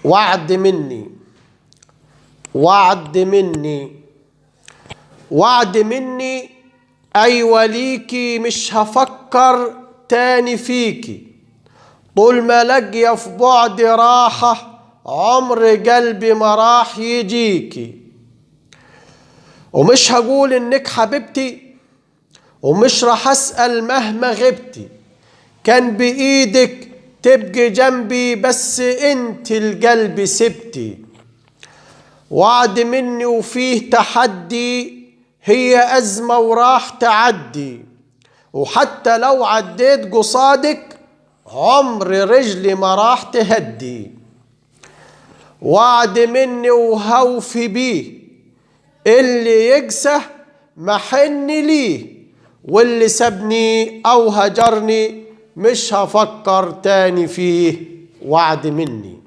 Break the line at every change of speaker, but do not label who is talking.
وعد مني، وعد مني، وعد مني، أيوة ليكي مش هفكر تاني فيكي، طول ما لاقيه في بعد راحة عمر قلبي ما راح يجيكي. ومش هقول انك حبيبتي، ومش راح اسأل مهما غبتي، كان بإيدك تبقي جنبي بس انت القلب سبتي. وعد مني وفيه تحدي، هي أزمة وراح تعدي، وحتى لو عديت قصادك عمر رجلي ما راح تهدي. وعد مني وهوفي بيه، اللي يقسى محن ليه، واللي سابني أو هجرني مش هفكر تاني فيه. وعد مني.